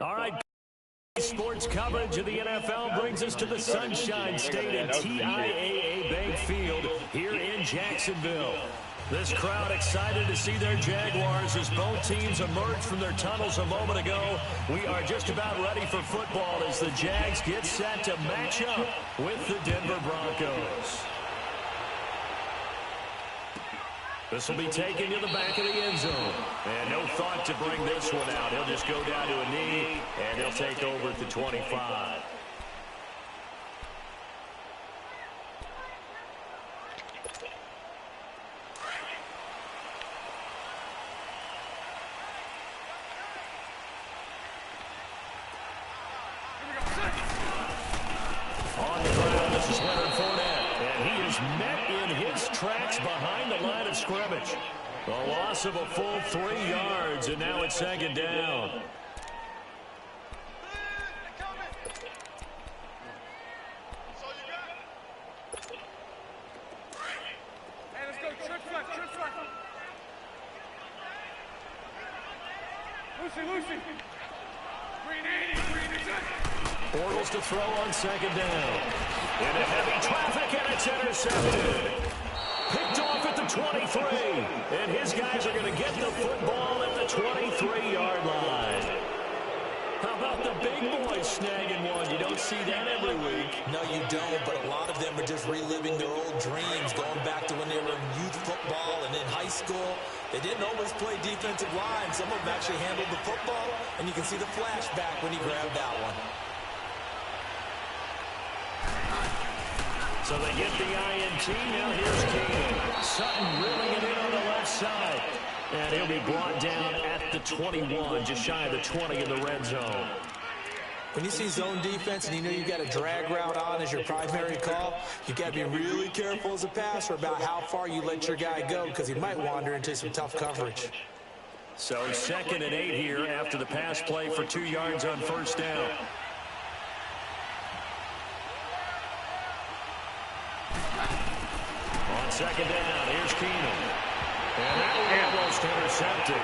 All right, sports coverage of the NFL brings us to the Sunshine State at TIAA Bank Field here in Jacksonville. This crowd excited to see their Jaguars as both teams emerged from their tunnels a moment ago. We are just about ready for football as the Jags get set to match up with the Denver Broncos. This will be taken to the back of the end zone. And no thought to bring this one out. He'll just go down to a knee, and he'll take over at the 25. On the ground, this is Leonard Fournette, and he is met in his tracks behind the line of scrimmage. A loss of a full 3 yards, and now it's second down. Bortles to throw on second down. Into heavy traffic, and it's intercepted. Picked off at the 23. And his guys are going to get the football at the 23-yard line. How about the big boys snagging one? You don't see that every week. No, you don't, but a lot of them are just reliving their old dreams, going back to when they were in youth football and in high school. They didn't always play defensive line. Some of them actually handled the football, and you can see the flashback when he grabbed that one. So they get the INT. Now here's Keenan. Sutton reeling it in on the left side. And he'll be brought down at the 21, just shy of the 20 in the red zone. When you see zone defense and you know you got a drag route on as your primary call, you got to be really careful as a passer about how far you let your guy go because he might wander into some tough coverage. So 2nd and 8 here after the pass play for 2 yards on first down. On second down, here's Keenan. And that one almost intercepted.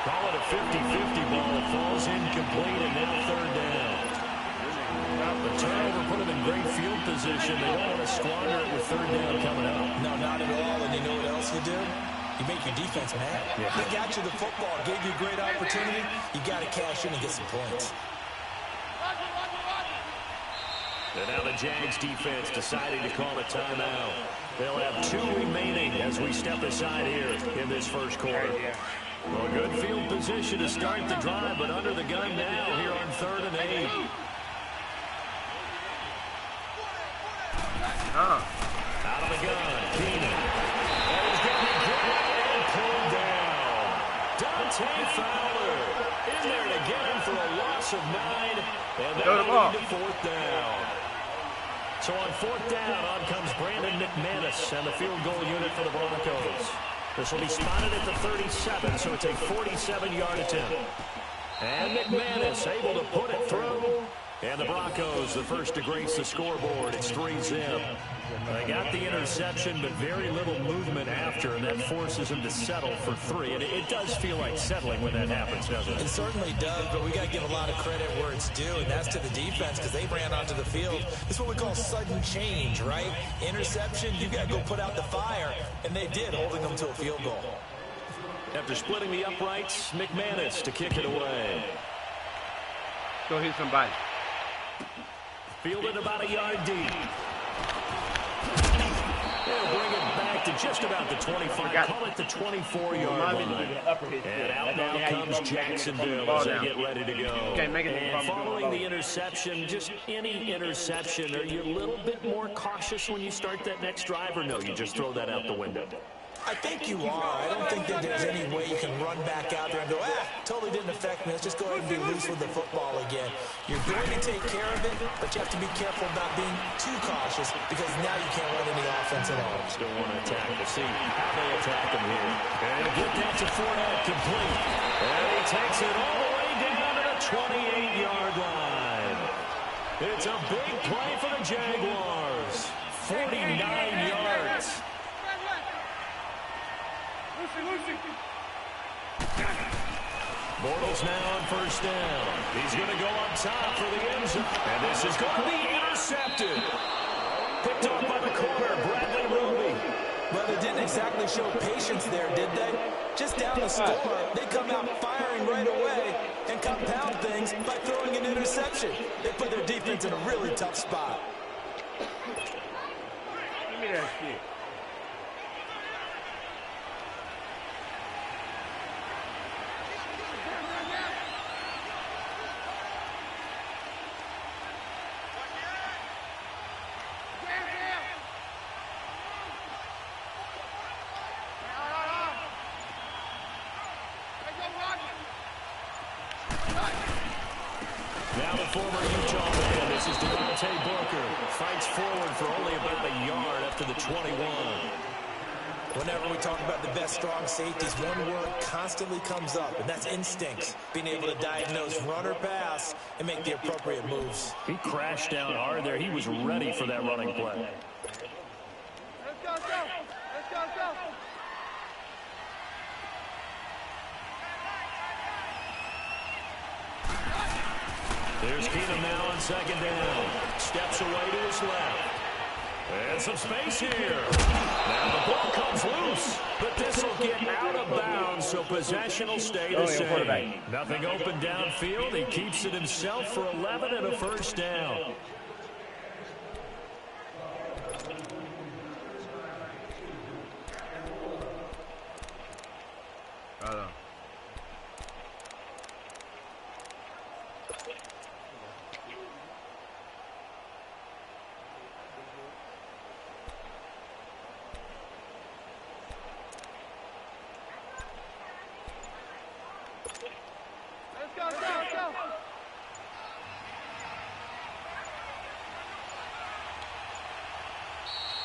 Call it a 50-50 ball. It falls incomplete, and now third down. The turnover put them in great field position. They don't want to squander it with third down coming up. No, not at all. And you know what else you do? You make your defense mad. Yeah. They got you the football, gave you a great opportunity. You got to cash in and get some points. And now the Jags defense deciding to call a timeout. They'll have 2 remaining as we step aside here in this first quarter. Well, good field position to start the drive, but under the gun now here on 3rd and 8. Out of the gun, Keenan. And he's going to get it and pulled down. Dante Fowler in there to get him for a loss of 9. And that'll lead to 4th down. So on 4th down, on comes Brandon McManus and the field goal unit for the Broncos. This will be spotted at the 37, so it's a 47-yard attempt. And McManus able to put it through. And the Broncos, the first to grace the scoreboard. It's 3-zip. They got the interception, but very little movement after, and that forces them to settle for 3. And it does feel like settling when that happens, doesn't it? It certainly does, but we got to give a lot of credit where it's due, and that's to the defense because they ran onto the field. This is what we call sudden change, right? Interception, you got to go put out the fire, and they did, holding them to a field goal. After splitting the uprights, McManus to kick it away. Go hit somebody. Fielded about a yard deep. They'll bring it back to just about the 25. Call it the 24-yard line. And out now comes Jacksonville as they get ready to go. And following the interception, just any interception, are you a little bit more cautious when you start that next drive, or no, you just throw that out the window? I think you are. I don't think that there's any way you can run back out there and go, totally didn't affect me. Let's just go ahead and be loose with the football again. You're going to take care of it, but you have to be careful about being too cautious because now you can't run any offense at all. Still want to attack. We'll see how they attack him here. And get that to Fournette complete. And he takes it all the way down to the 28-yard line. It's a big play for the Jaguars. 49 yards. Bortles now on first down. He's going to go up top for the end zone. And this is going to be intercepted. Picked off by the corner, Bradley Roby. Well, they didn't exactly show patience there, did they? Just down the score, they come out firing right away and compound things by throwing an interception. They put their defense in a really tough spot. Give me that shit. Now the former Utah man, this is fights forward for only about a yard after the 21. Whenever we talk about the best strong safeties, one word constantly comes up, and that's instincts. Being able to diagnose run or pass and make the appropriate moves. He crashed down hard there. He was ready for that running play. Let's go. There's Keenum now on second down. Steps away to his left. And some space here. Now the ball comes loose. But this will get out of bounds, so possession will stay the same. Nothing open downfield. He keeps it himself for 11 and a first down.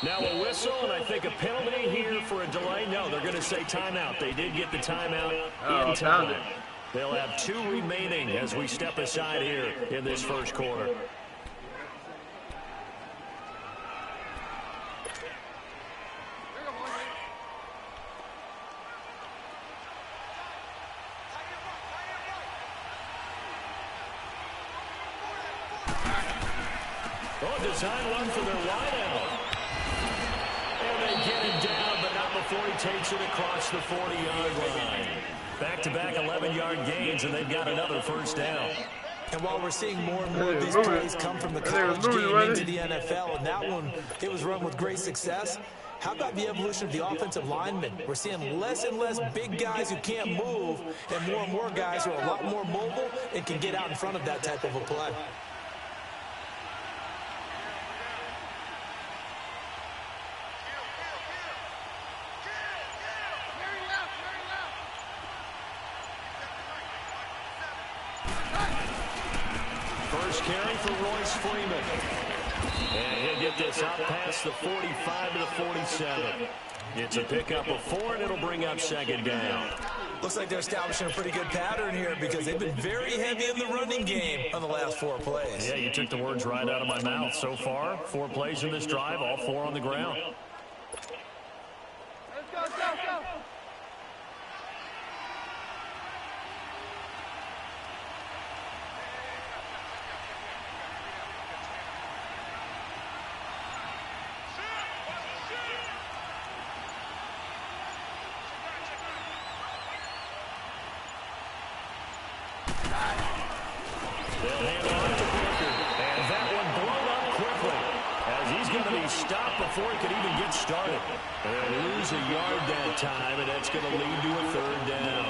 Now a whistle, and I think a penalty here for a delay. No, they're going to say timeout. They did get the timeout in time. They'll have 2 remaining as we step aside here in this first quarter. Oh, design run for their wideout. And they get him down, but not before he takes it across the 40-yard line. Back-to-back 11-yard gains, and they've got another first down. And while we're seeing more and more of these plays come from the college game into the NFL, and that one, it was run with great success, how about the evolution of the offensive linemen? We're seeing less and less big guys who can't move, and more guys who are a lot more mobile and can get out in front of that type of a play. First carry for Royce Freeman. And he'll get this out past the 45 to the 47. It's a pickup of 4, and it'll bring up second down. Looks like they're establishing a pretty good pattern here because they've been very heavy in the running game on the last 4 plays. Yeah, you took the words right out of my mouth. So far, 4 plays in this drive, all 4 on the ground. Let's go. They'll hand off to Booker, and that one blown up quickly as he's going to be stopped before he could even get started. And lose a yard that time, and that's going to lead to a third down.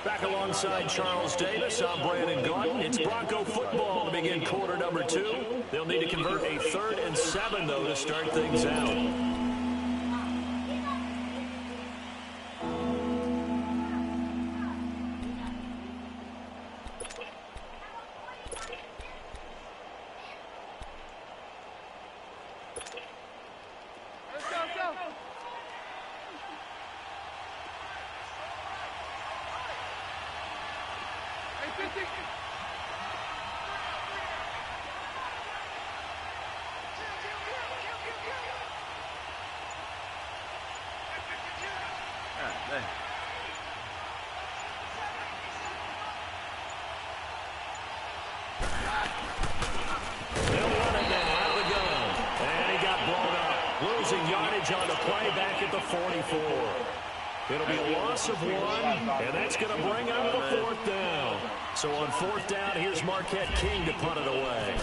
Back alongside Charles Davis, I'm Brandon Gaudin. It's Bronco football to begin quarter number 2. They'll need to convert a 3rd and 7, though, to start things out. losing yardage on the play back at the 44. It'll be a loss of 1, and that's going to bring up the 4th down. So on 4th down, here's Marquette King to punt it away.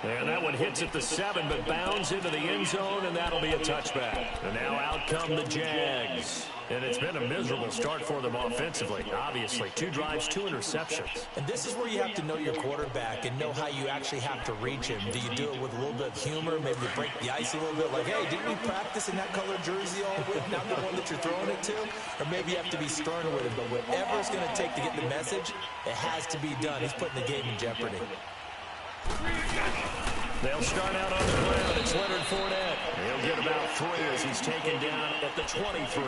And that one hits at the 7, but bounds into the end zone, and that'll be a touchback. And now out come the Jags. And it's been a miserable start for them offensively, obviously. 2 drives, 2 interceptions. And this is where you have to know your quarterback and know how you actually have to reach him. Do you do it with a little bit of humor, maybe you break the ice a little bit, like, hey, didn't we practice in that colored jersey all week? Now I'm the one that you're throwing it to? Or maybe you have to be stern with him, but whatever it's going to take to get the message, it has to be done. He's putting the game in jeopardy. They'll start out on the ground. It's Leonard Fournette. He'll get about 3 as he's taken down at the 23.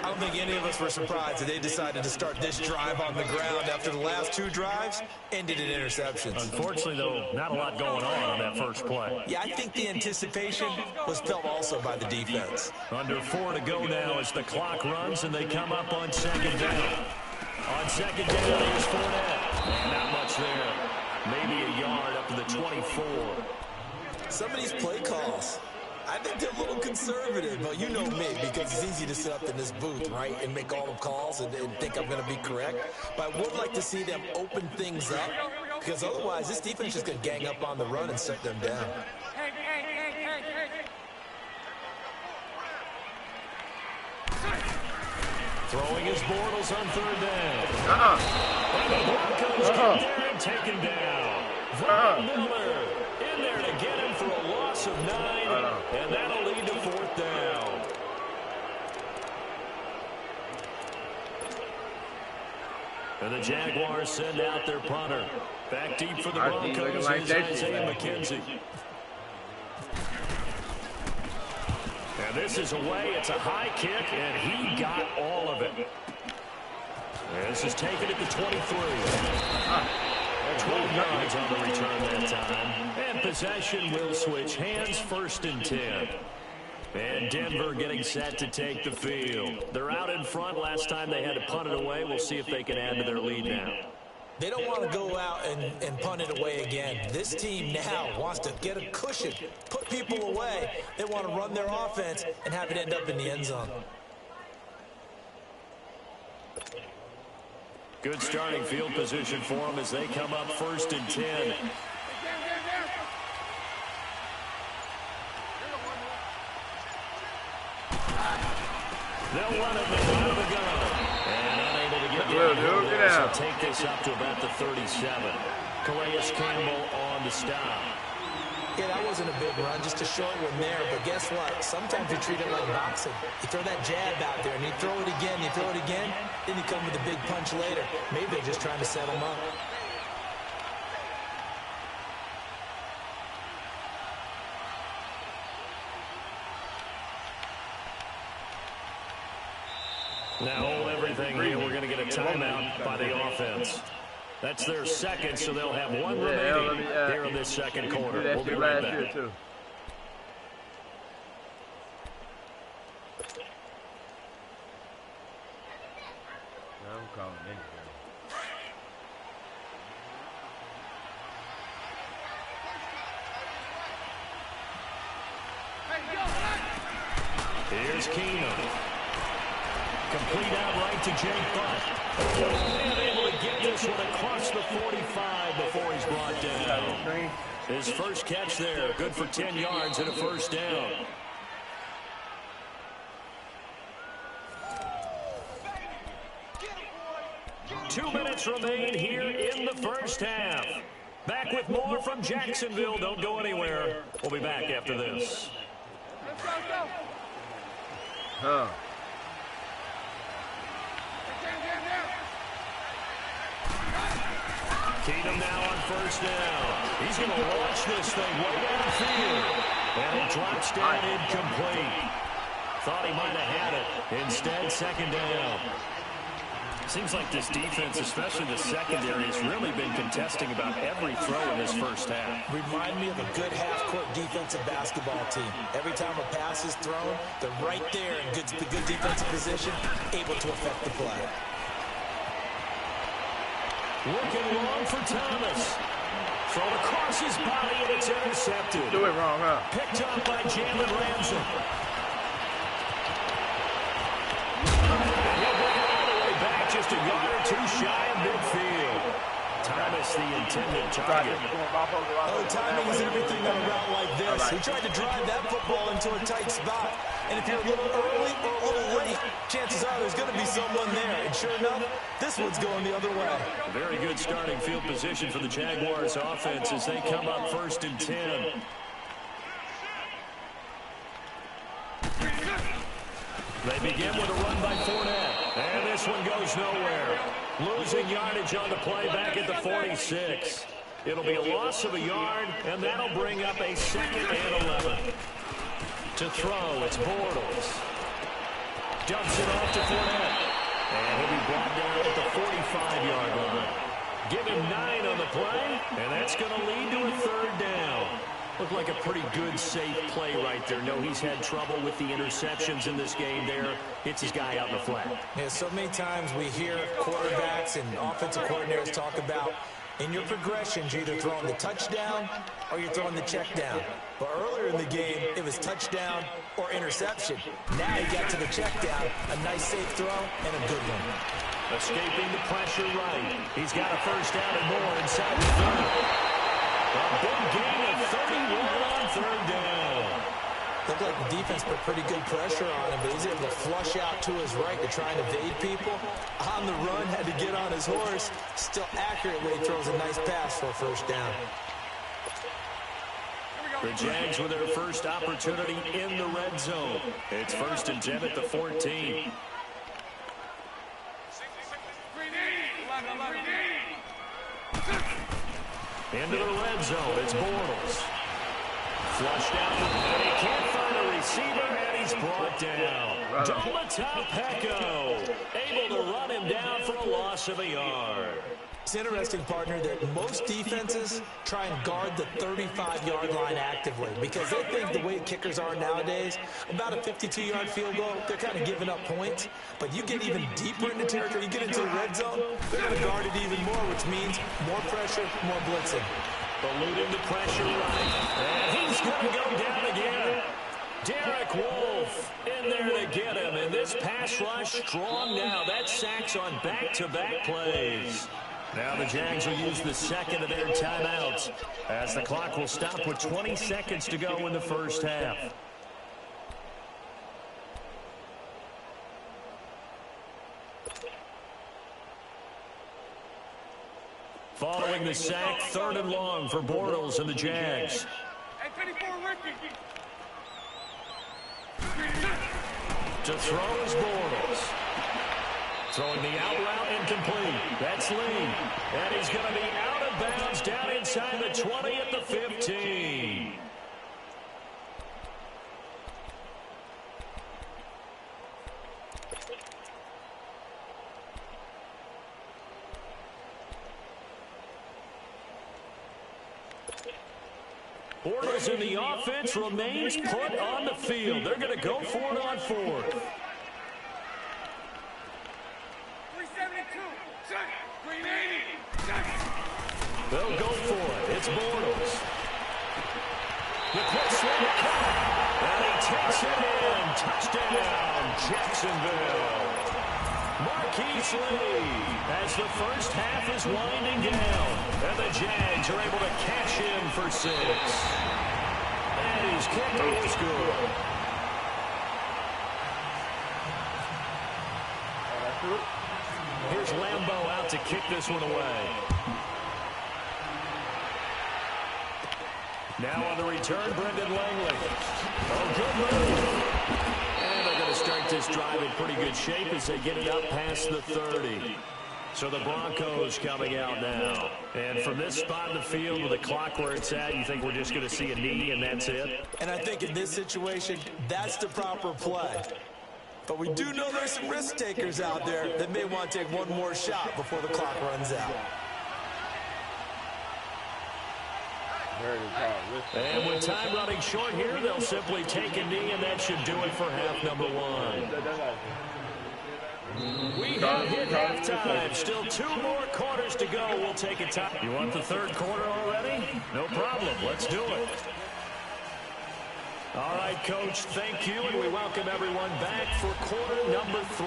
I don't think any of us were surprised that they decided to start this drive on the ground after the last 2 drives ended in interceptions. Unfortunately, though, not a lot going on that first play. Yeah, I think the anticipation was felt also by the defense. Under 4 to go now as the clock runs, and they come up on 2nd down. On 2nd down, here's Fournette. Not much there. Maybe a yard up to the 24. Some of these play calls, I think they're a little conservative. But you know me, because it's easy to sit up in this booth, right, and make all the calls and think I'm going to be correct. But I would like to see them open things up, because otherwise this defense is going to gang up on the run and shut them down. Throwing his Bortles on 3rd down. And the Broncos get there and taken down. Von Miller in there to get him for a loss of 9, and that'll lead to 4th down. And the Jaguars send out their punter. Back deep for the Broncos is Isaiah McKenzie. And this is away. It's a high kick, and he got all of it. And this is taken at the 23. 12 yards on the return that time. And possession will switch hands, 1st and 10. And Denver getting set to take the field. They're out in front. Last time they had to punt it away. We'll see if they can add to their lead now. They don't want to go out and punt it away again. This team now wants to get a cushion, put people away. They want to run their offense and have it end up in the end zone. Good starting field position for them as they come up 1st and 10. They'll run it out of the gun. And unable to get it. So take this up to about the 37. Calais Campbell on the stop. Yeah, that wasn't a big run, just a short one there. But guess what? Sometimes you treat it like boxing. You throw that jab out there, and you throw it again, then you come with a big punch later. Maybe they're just trying to set them up. Now hold everything here. We're going to get a timeout by the offense. That's their 2nd, so they'll have 1 remaining here in this 2nd quarter. We'll be right back. Here's Keenum. Complete out right to Jake Butt. And able to get this one across the 45 before he's brought down. His first catch there, good for 10 yards and a 1st down. Two minutes remain here in the 1st half. Back with more from Jacksonville. Don't go anywhere. We'll be back after this. Keenum now on 1st down. He's going to launch this thing way downfield. And it drops down incomplete. Thought he might have had it. Instead, 2nd down. Seems like this defense, especially the secondary, has really been contesting about every throw in this first half. Remind me of a good half-court defensive basketball team. Every time a pass is thrown, they're right there in good defensive position, able to affect the play. Looking long for Thomas. Thrown across his body, and it's intercepted. Do it wrong, huh? Picked up by Jalen Ramsey. Just a yard or two shy of midfield. Thomas, the intended target. Oh, timing is everything on a route like this. He tried to drive that football into a tight spot. And if you're a little early or a little late, chances are there's going to be someone there. And sure enough, this one's going the other way. A very good starting field position for the Jaguars offense as they come up 1st and 10. They begin with a run by Fournette. And this one goes nowhere. Losing yardage on the play back at the 46. It'll be a loss of a yard, and that'll bring up a 2nd and 11. To throw, it's Bortles. Dumps it off to Fournette. And he'll be brought down at the 45-yard line. Give him 9 on the play, and that's going to lead to a 3rd down. Looked like a pretty good, safe play right there. No, he's had trouble with the interceptions in this game there. Hits his guy out in the flat. Yeah, so many times we hear quarterbacks and offensive coordinators talk about in your progressions, you're either throwing the touchdown or you're throwing the check down. But earlier in the game, it was touchdown or interception. Now he got to the check down. A nice safe throw and a good one. Escaping the pressure right. He's got a 1st down and more inside the 30. A big gain of 31 on 3rd down. Looked like the defense put pretty good pressure on him, but he's able to flush out to his right to try and evade people. On the run, had to get on his horse. Still accurately throws a nice pass for a 1st down. The Jags with their first opportunity in the red zone. It's 1st and 10 at the 14. Into the red zone, it's Bortles. Flushed out, and he can't find a receiver, and he's brought down. Doma Pecco, able to run him down for a loss of a yard. It's interesting, partner, that most defenses try and guard the 35-yard line actively because they think the way kickers are nowadays, about a 52-yard field goal, they're kind of giving up points. But you get even deeper into territory, you get into the red zone, they're going to guard it even more, which means more pressure, more blitzing. Eluding the pressure right, and he's going to go down again. Derek Wolfe in there to get him, and this pass rush strong now. That's sacks on back-to-back plays. Now the Jags will use the 2nd of their timeouts as the clock will stop with 20 seconds to go in the first half. Following the sack, 3rd and long for Bortles and the Jags. To throw is Bortles. Throwing the out route incomplete. That's Lee. And he's going to be out of bounds down inside the 20 at the 15. Bortles in the offense remains put on the field. They're going to go for it on 4th. They'll go for it. It's Bortles. The quick swing cut. And he takes it in. Touchdown, Jacksonville. Marquise Lee as the first half is winding down. And the Jags are able to cash in for 6. And he's kicked it is good. Here's Lambeau out to kick this one away. Now on the return, Brendan Langley. Oh, good move. And they're going to start this drive in pretty good shape as they get it up past the 30. So the Broncos coming out now. And from this spot in the field with the clock where it's at, you think we're just going to see a knee and that's it? And I think in this situation, that's the proper play. But we do know there's some risk takers out there that may want to take one more shot before the clock runs out. And with time running short here, they'll simply take a knee, and that should do it for half number one. We have hit halftime. Still 2 more quarters to go. We'll take a time. You want the third quarter already? No problem. Let's do it. All right, Coach, thank you, and we welcome everyone back for quarter number 3.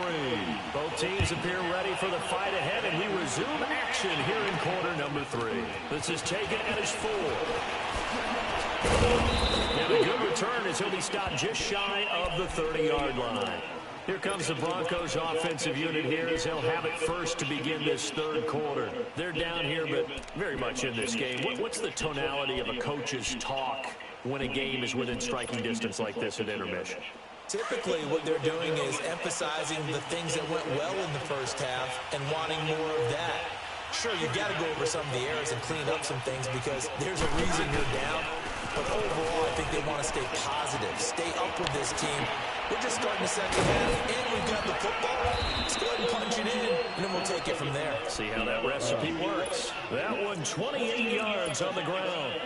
Both teams appear ready for the fight ahead, and we resume action here in quarter number 3. This is taken at his 4. And a good return as he'll be stopped just shy of the 30-yard line. Here comes the Broncos offensive unit here as they'll have it first to begin this third quarter. They're down here, but very much in this game. What's the tonality of a coach's talk when a game is within striking distance like this at intermission? Typically, what they're doing is emphasizing the things that went well in the first half and wanting more of that. Sure, you got to go over some of the errors and clean up some things because there's a reason you're down. But overall, I think they want to stay positive, stay up with this team. We're just starting the second half, and we've got the football. Let's go ahead and punch it in, and then we'll take it from there. See how that recipe works. That one, 28 yards on the ground.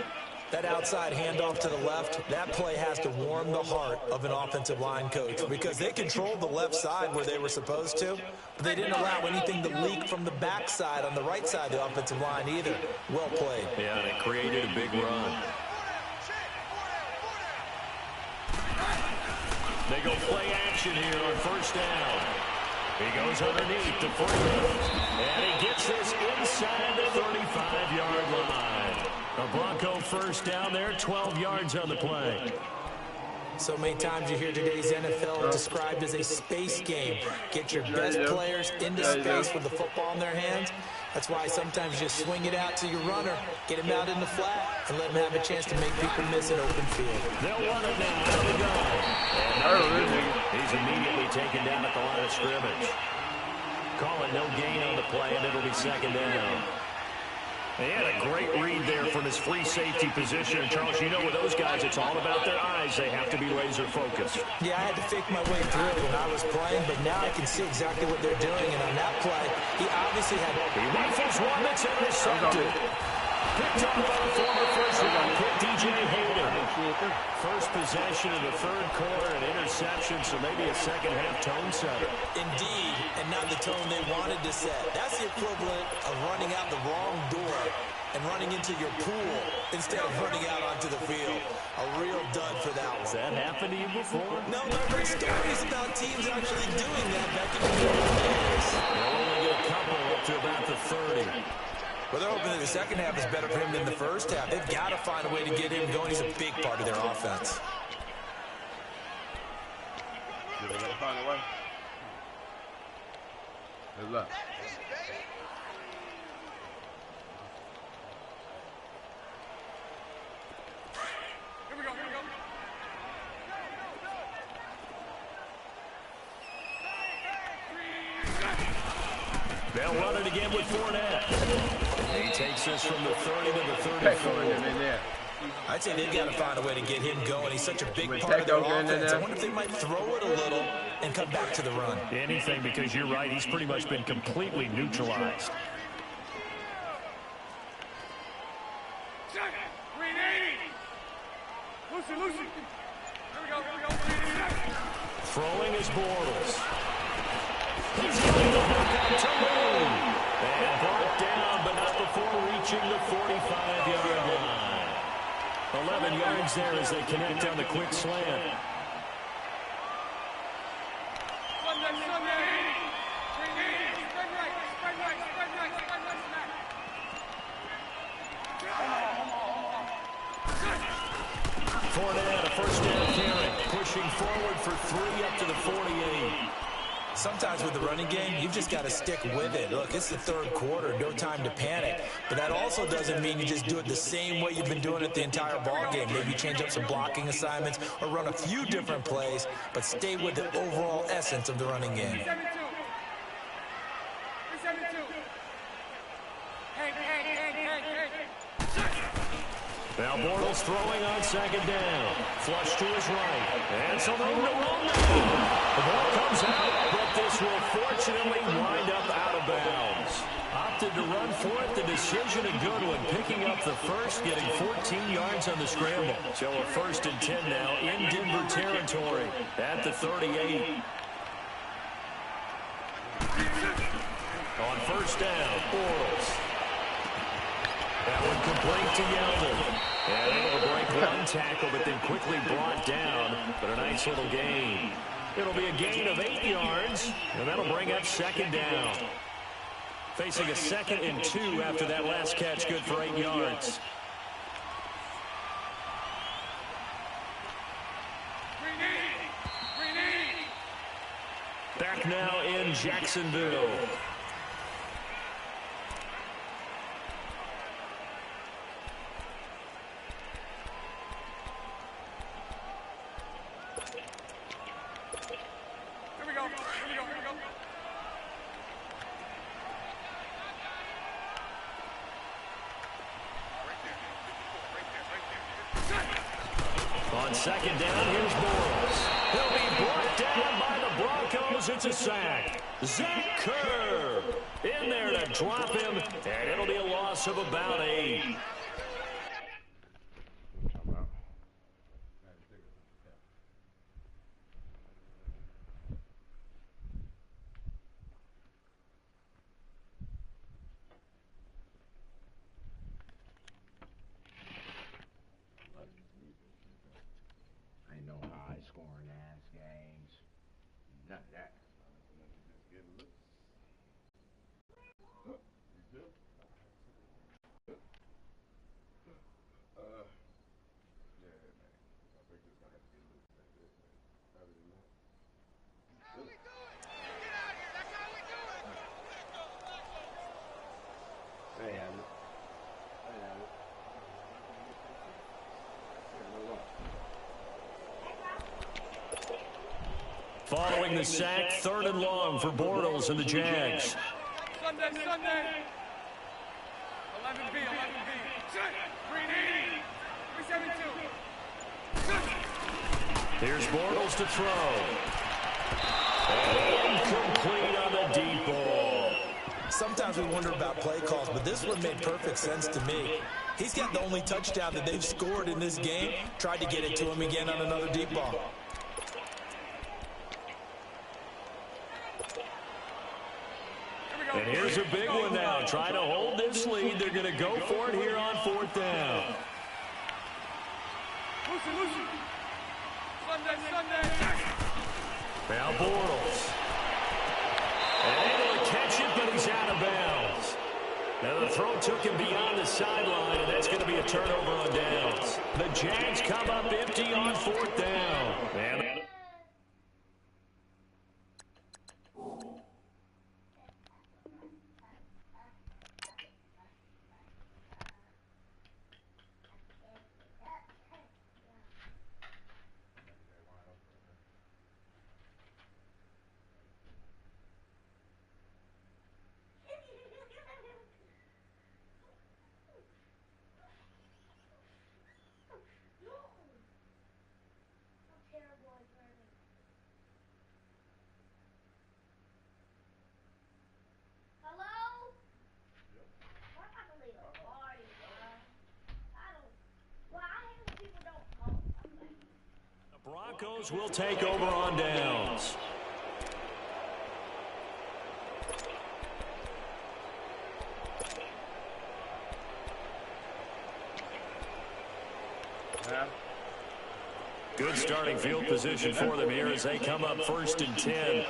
That outside handoff to the left, that play has to warm the heart of an offensive line coach because they controlled the left side where they were supposed to, but they didn't allow anything to leak from the backside on the right side of the offensive line either. Well played. Yeah, and it created a big run. They go play action here on first down. He goes underneath the 40, and he gets this inside the 35-yard line. A Bronco first down there, 12 yards on the play. So many times you hear today's NFL described as a space game. Get your best players into space with the football in their hands. That's why sometimes you swing it out to your runner, get him out in the flat, and let him have a chance to make people miss an open field. They'll run it now. There we go. He's immediately taken down at the line of scrimmage. Call it no gain on the play, and it'll be second down. He had a great read there from his free safety position. And, Charles, you know with those guys, it's all about their eyes. They have to be laser focused. Yeah, I had to fake my way through it when I was playing, but now I can see exactly what they're doing. And on that play, he obviously had... He rifles one that's intercepted. Picked up by the former first-round pick, DJ Hayden. First possession of the third quarter, an interception, so maybe a second-half tone setter. Indeed, and not the tone they wanted to set. That's the equivalent of running out the wrong door and running into your pool instead of running out onto the field. A real dud for that one. Has that happened to you before? No, I've heard stories about teams actually doing that back in the early days. They'll only get a couple up to about the 30. Well, they're hoping that the second half is better for him than the first half. They've got to find a way to get him going. He's a big part of their offense. They got to find a way. Good luck. Here we go, here we go. They'll run it again with Fournette. He takes this from the 30 to the 34. I'd say they've got to find a way to get him going. He's such a big part of their offense. I wonder if they might throw it a little and come back to the run. Anything, because you're right. He's pretty much been completely neutralized. Lucy. Here we go. Throwing is Bortles. He's going to look up to Moon. And brought down, but not before reaching the 45-yard line. 11 yards there as they connect on the quick slant. Fournette, a first down carry, pushing forward for 3 up to the 48. Sometimes with the running game, you've just got to stick with it. Look, it's the third quarter, no time to panic. But that also doesn't mean you just do it the same way you've been doing it the entire ball game. Maybe change up some blocking assignments or run a few different plays, but stay with the overall essence of the running game. Now Bortles throwing on second down. Flush to his right. And some room to run now. The ball comes out, but this will fortunately wind up out of bounds. Opted to run for it. The decision a good one. Picking up the first, getting 14 yards on the scramble. So a 1st and 10 now in Denver territory at the 38. On 1st down, Bortles. That one complete to Yeldon. And able to break one tackle, but then quickly brought down. But a nice little gain. It'll be a gain of 8 yards, and that'll bring up 2nd down. Facing a 2nd and 2 after that last catch, good for 8 yards. Back now in Jacksonville. On 2nd down, here's Bortles. He'll be brought down by the Broncos. It's a sack. Zach Kerr in there to drop him, and it'll be a loss of about 8. Following the sack, 3rd and long for Bortles and the Jags. Sunday. 11B. Green 372. Here's Bortles to throw. And incomplete on the deep ball. Sometimes we wonder about play calls, but this one made perfect sense to me. He's got the only touchdown that they've scored in this game. Tried to get it to him again on another deep ball. And here's a big one now. Trying to hold this lead. They're going to go for it here on 4th down. Lucy. Sunday. Now Bortles. And able to catch it, but he's out of bounds. Now the throw took him beyond the sideline, and that's going to be a turnover on downs. The Jags come up empty on 4th down. Man. Broncos will take over on downs. Good starting field position for them here as they come up 1st and 10.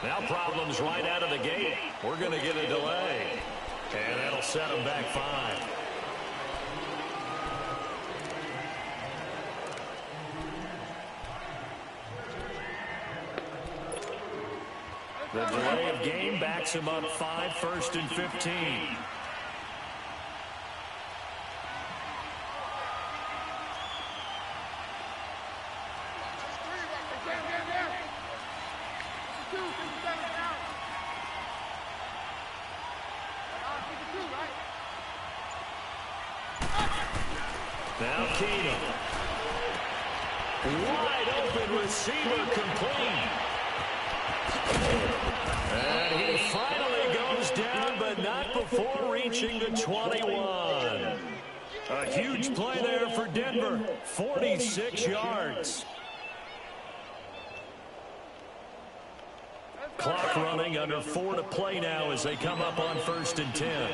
Now problems right out of the gate. We're going to get a delay. And that'll set them back 5. The delay of game backs him up 5, 1st and 15. Keenum. Wide open receiver complete. And he finally goes down, but not before reaching the 21. A huge play there for Denver. 46 yards. Clock running, under 4 to play now as they come up on 1st and 10.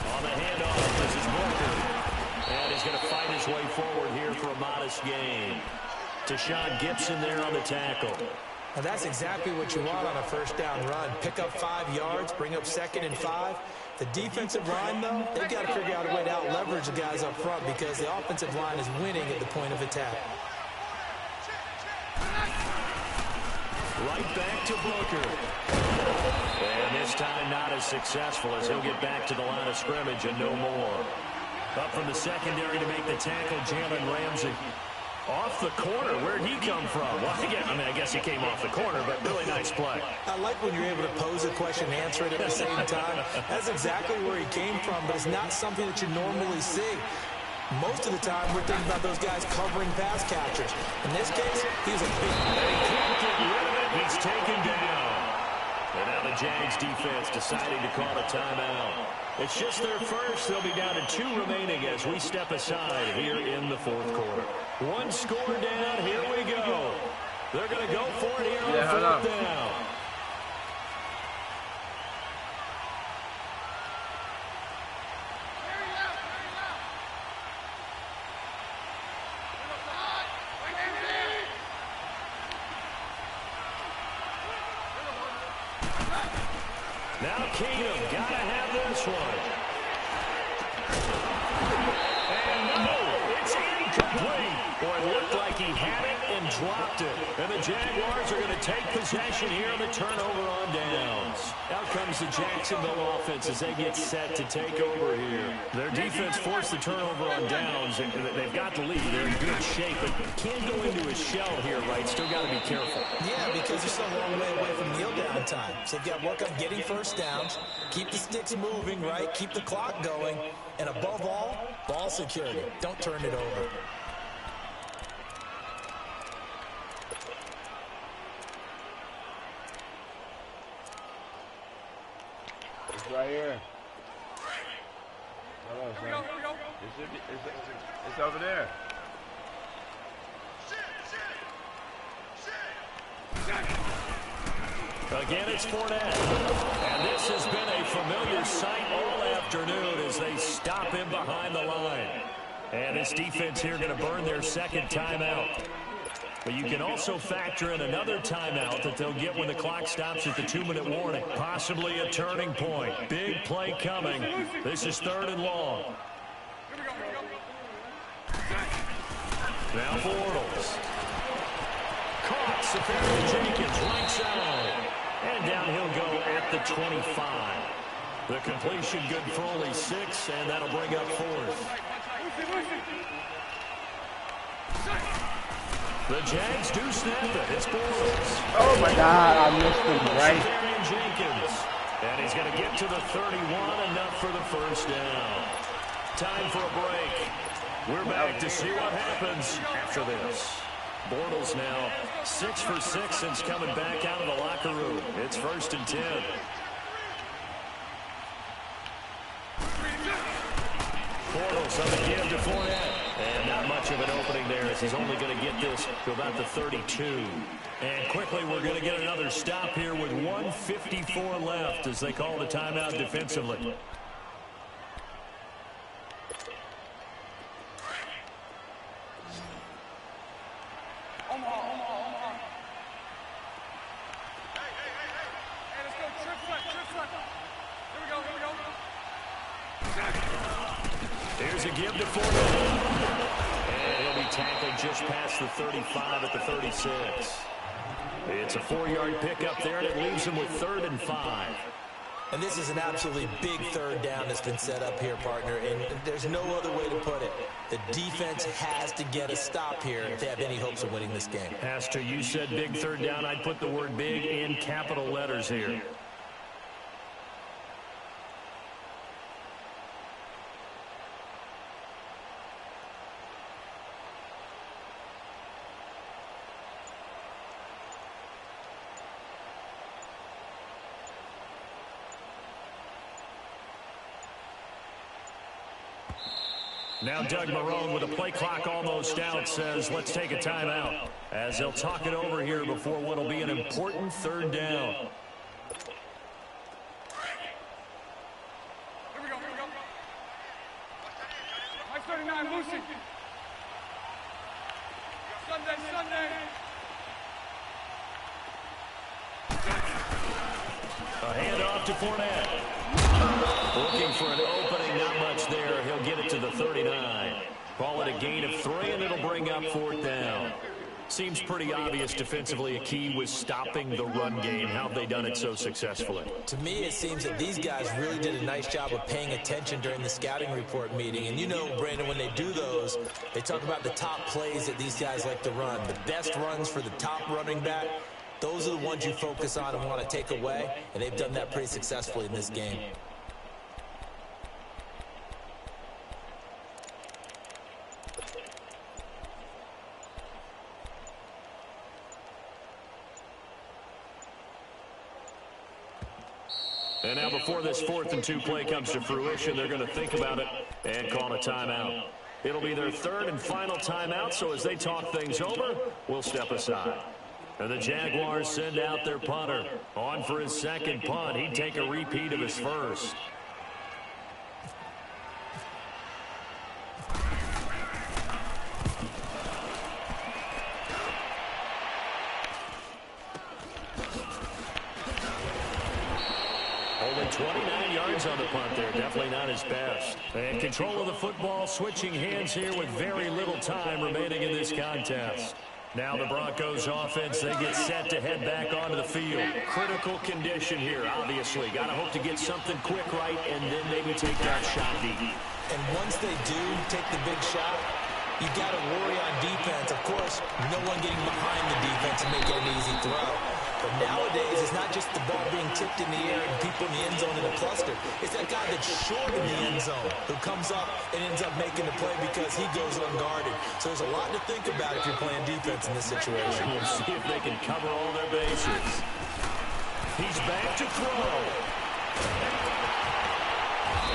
On the handoff, this is Walker. And he's going to fight his way forward here for a modest gain. Deshaun Gibson there on the tackle. Now that's exactly what you want on a first down run. Pick up 5 yards, bring up 2nd and 5. The defensive line, though, they've got to figure out a way to out-leverage the guys up front because the offensive line is winning at the point of attack. Right back to Booker. And this time not as successful as he'll get back to the line of scrimmage and no more. Up from the secondary to make the tackle, Jalen Ramsey. Off the corner, where'd he come from? Well, I guess he came off the corner, but really nice play. I like when you're able to pose a question and answer it at the same time. That's exactly where he came from, but it's not something that you normally see. Most of the time, we're thinking about those guys covering pass catchers. In this case, he's a big man. He's taken down. And now the Jags defense deciding to call a timeout. It's just their first. They'll be down to 2 remaining as we step aside here in the 4th quarter. 1 score down. Here we go. They're going to go for it here on 4th down. Now Keenum, gotta have this one. And no, it's incomplete. Boy, it looked like he had it and dropped it. And the Jaguars are going to take possession here on the turnover on downs. Out comes the Jacksonville offense as they get set to take over here. Their defense forced the turnover on downs, and they've got the lead. They're in good shape, but can't go into a shell here, right? Still got to be careful. Yeah, because they're still a long way away from kneel down time. So they've got to work on getting first downs, keep the sticks moving, right? Keep the clock going, and above all, ball security. Don't turn it over. It's right here. Hello, Here we go, here we go. It's over there. Again, it's Fournette. And this has been a familiar sight all afternoon as they stop him behind the line. And this defense here going to burn their 2nd timeout. But you can also factor in another timeout that they'll get when the clock stops at the 2-minute warning. Possibly a turning point. Big play coming. This is 3rd and long. Here we go, here we go. Now Bortles. Caught. Safari Jenkins right side. And down he'll go at the 25. The completion good for only 6, and that'll bring up 4th. The Jags do snap it. It's Bortles. Oh my God, I missed him right. Jenkins. And he's going to get to the 31, enough for the 1st down. Time for a break. We're back to see what happens after this. Bortles now 6 for 6 since coming back out of the locker room. It's 1st and 10. Bortles on the give to Fournette. And not much of an opening there as he's only going to get this to about the 32. And quickly we're going to get another stop here with 1:54 left as they call the timeout defensively. Here's a give to Fournette. And he'll be tackled just past the 35 at the 36. It's a 4-yard pickup there, and it leaves him with 3rd and 5. And this is an absolutely big third down that's been set up here, partner, and there's no other way to put it. The defense has to get a stop here if they have any hopes of winning this game. Has to. You said big third down. I'd put the word big in capital letters here. Now Doug Marrone with a play clock almost out says let's take a timeout as they'll talk it over here before what will be an important third down. Here we go. 539, Lucy. Sunday. A handoff to Fournette. Looking for an opening, not much there. He'll get it to the 39. Call it a gain of 3, and it'll bring up fourth down. Seems pretty obvious defensively a key was stopping the run game. How have they done it so successfully? To me, it seems that these guys really did a nice job of paying attention during the scouting report meeting. And you know, Brandon, when they do those, they talk about the top plays that these guys like to run. The best runs for the top running back, those are the ones you focus on and want to take away. And they've done that pretty successfully in this game. And now before this 4th and 2 play comes to fruition, they're going to think about it and call a timeout. It'll be their third and final timeout, so as they talk things over, we'll step aside. And the Jaguars send out their punter. On for his second punt. He'd take a repeat of his first. Only 29 yards on the punt there. Definitely not his best. And control of the football, switching hands here with very little time remaining in this contest. Now the Broncos offense, they get set to head back onto the field. Critical condition here, obviously. Got to hope to get something quick right and then maybe take that shot deep. And once they do take the big shot, you got to worry on defense. Of course, no one getting behind the defense and making an easy throw. But nowadays, it's not just the ball being tipped in the air and people in the end zone in a cluster. It's that guy that's short in the end zone who comes up and ends up making the play because he goes unguarded. So there's a lot to think about if you're playing defense in this situation. We'll see if they can cover all their bases. He's back to throw.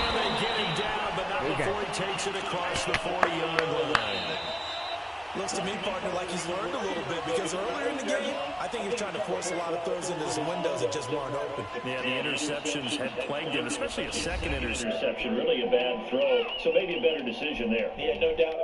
And they get him down, but not before he takes it across the 40-yard line. Looks to me, partner, like he's learned a little bit because earlier in the game, I think he was trying to force a lot of throws into some windows that just weren't open. Yeah, the interceptions had plagued him, especially a second interception. Really a bad throw, so maybe a better decision there. Yeah, no doubt.